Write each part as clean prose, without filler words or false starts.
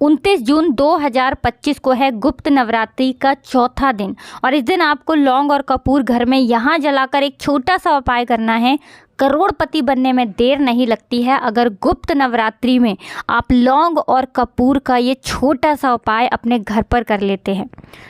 29 जून 2025 को है गुप्त नवरात्रि का चौथा दिन और इस दिन आपको लौंग और कपूर घर में यहाँ जलाकर एक छोटा सा उपाय करना है। करोड़पति बनने में देर नहीं लगती है अगर गुप्त नवरात्रि में आप लौंग और कपूर का ये छोटा सा उपाय अपने घर पर कर लेते हैं।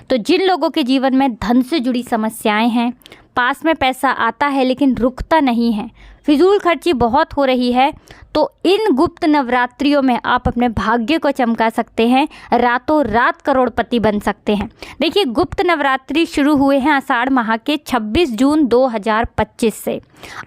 तो जिन लोगों के जीवन में धन से जुड़ी समस्याएं हैं, पास में पैसा आता है लेकिन रुकता नहीं है, फिजूल खर्ची बहुत हो रही है, तो इन गुप्त नवरात्रियों में आप अपने भाग्य को चमका सकते हैं, रातों रात करोड़पति बन सकते हैं। देखिए, गुप्त नवरात्रि शुरू हुए हैं आषाढ़ माह के 26 जून 2025 से।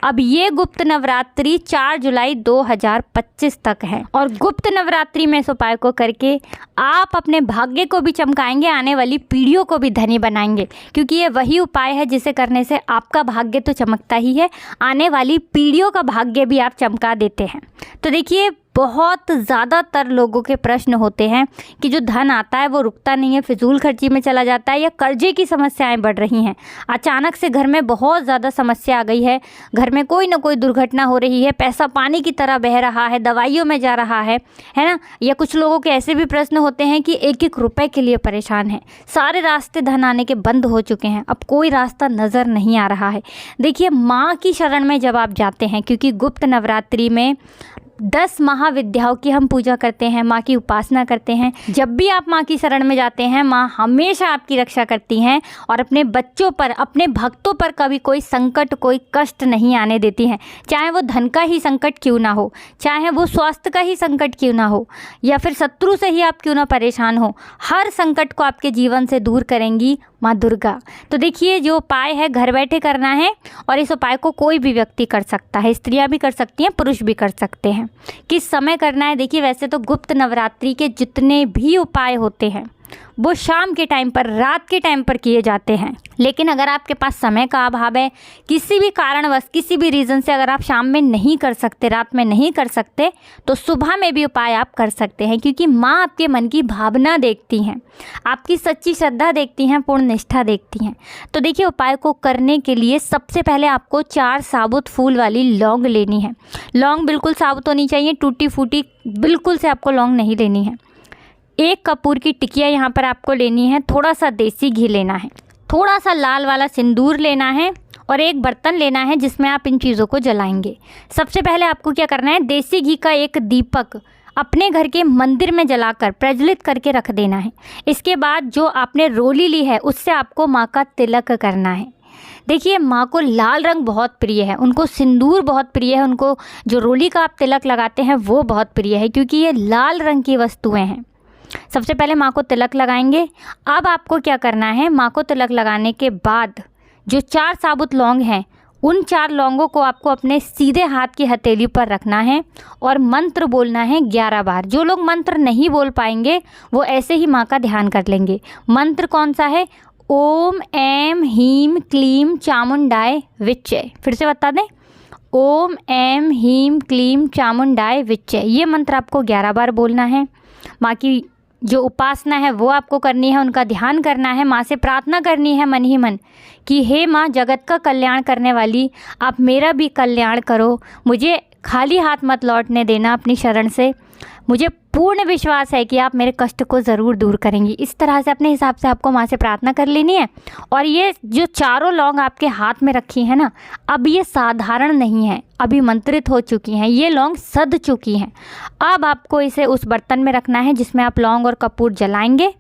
अब ये गुप्त नवरात्रि 4 जुलाई 2025 तक है और गुप्त नवरात्रि में इस उपाय को करके आप अपने भाग्य को भी चमकाएंगे, आने वाली पीढ़ियों को भी धनी बनाएंगे, क्योंकि ये वही उपाय है जिसे करने से आपका भाग्य तो चमकता ही है, आने वाली पीढ़ियों का भाग्य भी आप चमका देते हैं। तो देखिए, बहुत ज़्यादातर लोगों के प्रश्न होते हैं कि जो धन आता है वो रुकता नहीं है, फिजूल खर्ची में चला जाता है या कर्जे की समस्याएं बढ़ रही हैं। अचानक से घर में बहुत ज़्यादा समस्या आ गई है, घर में कोई ना कोई दुर्घटना हो रही है, पैसा पानी की तरह बह रहा है, दवाइयों में जा रहा है ना। या कुछ लोगों के ऐसे भी प्रश्न होते हैं कि एक एक रुपए के लिए परेशान है, सारे रास्ते धन आने के बंद हो चुके हैं, अब कोई रास्ता नज़र नहीं आ रहा है। देखिए, माँ की शरण में जब आप जाते हैं, क्योंकि गुप्त नवरात्रि में 10 महाविद्याओं की हम पूजा करते हैं, माँ की उपासना करते हैं। जब भी आप माँ की शरण में जाते हैं, माँ हमेशा आपकी रक्षा करती हैं और अपने बच्चों पर, अपने भक्तों पर कभी कोई संकट, कोई कष्ट नहीं आने देती हैं। चाहे वो धन का ही संकट क्यों ना हो, चाहे वो स्वास्थ्य का ही संकट क्यों ना हो, या फिर शत्रु से ही आप क्यों ना परेशान हो, हर संकट को आपके जीवन से दूर करेंगी माँ दुर्गा। तो देखिए, जो उपाय है घर बैठे करना है और इस उपाय को कोई भी व्यक्ति कर सकता है, स्त्रियां भी कर सकती हैं, पुरुष भी कर सकते हैं। किस समय करना है? देखिए, वैसे तो गुप्त नवरात्रि के जितने भी उपाय होते हैं वो शाम के टाइम पर, रात के टाइम पर किए जाते हैं, लेकिन अगर आपके पास समय का अभाव है, किसी भी कारणवश, किसी भी रीज़न से अगर आप शाम में नहीं कर सकते, रात में नहीं कर सकते, तो सुबह में भी उपाय आप कर सकते हैं, क्योंकि माँ आपके मन की भावना देखती हैं, आपकी सच्ची श्रद्धा देखती हैं, पूर्ण निष्ठा देखती हैं। तो देखिए, उपाय को करने के लिए सबसे पहले आपको 4 साबुत फूल वाली लौंग लेनी है। लौंग बिल्कुल साबुत होनी चाहिए, टूटी फूटी बिल्कुल से आपको लौंग नहीं लेनी है। 1 कपूर की टिकिया यहाँ पर आपको लेनी है, थोड़ा सा देसी घी लेना है, थोड़ा सा लाल वाला सिंदूर लेना है और एक बर्तन लेना है जिसमें आप इन चीज़ों को जलाएंगे। सबसे पहले आपको क्या करना है, देसी घी का एक दीपक अपने घर के मंदिर में जलाकर प्रज्वलित करके रख देना है। इसके बाद जो आपने रोली ली है उससे आपको माँ का तिलक करना है। देखिए, माँ को लाल रंग बहुत प्रिय है, उनको सिंदूर बहुत प्रिय है, उनको जो रोली का आप तिलक लगाते हैं वो बहुत प्रिय है, क्योंकि ये लाल रंग की वस्तुएं हैं। सबसे पहले माँ को तिलक लगाएंगे। अब आपको क्या करना है, माँ को तिलक लगाने के बाद जो 4 साबुत लौंग हैं, उन 4 लौंगों को आपको अपने सीधे हाथ की हथेली पर रखना है और मंत्र बोलना है 11 बार। जो लोग मंत्र नहीं बोल पाएंगे वो ऐसे ही माँ का ध्यान कर लेंगे। मंत्र कौन सा है? ओम ऐं ह्रीं क्लीं चामुंडाय विच्चे। फिर से बता दें, ओम ऐं ह्रीं क्लीं चामुंडाय विच्चे। ये मंत्र आपको 11 बार बोलना है। माँ की जो उपासना है वो आपको करनी है, उनका ध्यान करना है, माँ से प्रार्थना करनी है मन ही मन कि हे माँ जगत का कल्याण करने वाली, आप मेरा भी कल्याण करो, मुझे खाली हाथ मत लौटने देना अपनी शरण से, मुझे पूर्ण विश्वास है कि आप मेरे कष्ट को ज़रूर दूर करेंगी। इस तरह से अपने हिसाब से आपको माँ से प्रार्थना कर लेनी है। और ये जो 4 लौंग आपके हाथ में रखी है ना, अब ये साधारण नहीं है, अभी मंत्रित हो चुकी हैं, ये लौंग सध चुकी हैं। अब आपको इसे उस बर्तन में रखना है जिसमें आप लौंग और कपूर जलाएंगे,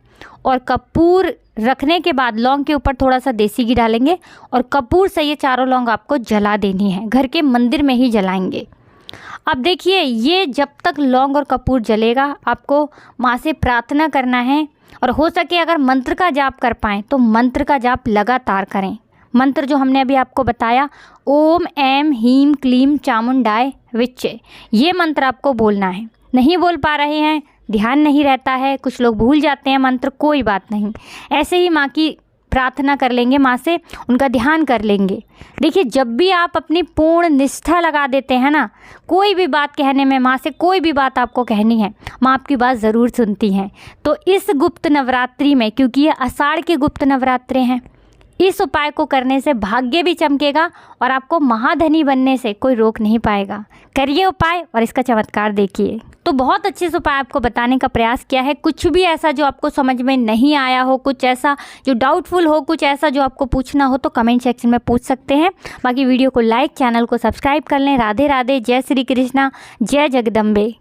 और कपूर रखने के बाद लौंग के ऊपर थोड़ा सा देसी घी डालेंगे और कपूर से ये 4 लौंग आपको जला देनी है, घर के मंदिर में ही जलाएंगे। अब देखिए, ये जब तक लौंग और कपूर जलेगा आपको माँ से प्रार्थना करना है, और हो सके अगर मंत्र का जाप कर पाएँ तो मंत्र का जाप लगातार करें। मंत्र जो हमने अभी आपको बताया, ओम ऐं ह्रीं क्लीं चामुंडाय विच्चे, ये मंत्र आपको बोलना है। नहीं बोल पा रहे हैं, ध्यान नहीं रहता है, कुछ लोग भूल जाते हैं मंत्र, कोई बात नहीं, ऐसे ही माँ की प्रार्थना कर लेंगे, माँ से उनका ध्यान कर लेंगे। देखिए, जब भी आप अपनी पूर्ण निष्ठा लगा देते हैं ना, कोई भी बात कहने में, माँ से कोई भी बात आपको कहनी है, माँ आपकी बात ज़रूर सुनती हैं। तो इस गुप्त नवरात्रि में, क्योंकि ये आषाढ़ के गुप्त नवरात्रे हैं, इस उपाय को करने से भाग्य भी चमकेगा और आपको महाधनी बनने से कोई रोक नहीं पाएगा। करिए उपाय और इसका चमत्कार देखिए। तो बहुत अच्छे से उपाय आपको बताने का प्रयास किया है। कुछ भी ऐसा जो आपको समझ में नहीं आया हो, कुछ ऐसा जो डाउटफुल हो, कुछ ऐसा जो आपको पूछना हो तो कमेंट सेक्शन में पूछ सकते हैं। बाकी वीडियो को लाइक, चैनल को सब्सक्राइब कर लें। राधे राधे, जय श्री कृष्णा, जय जगदम्बे।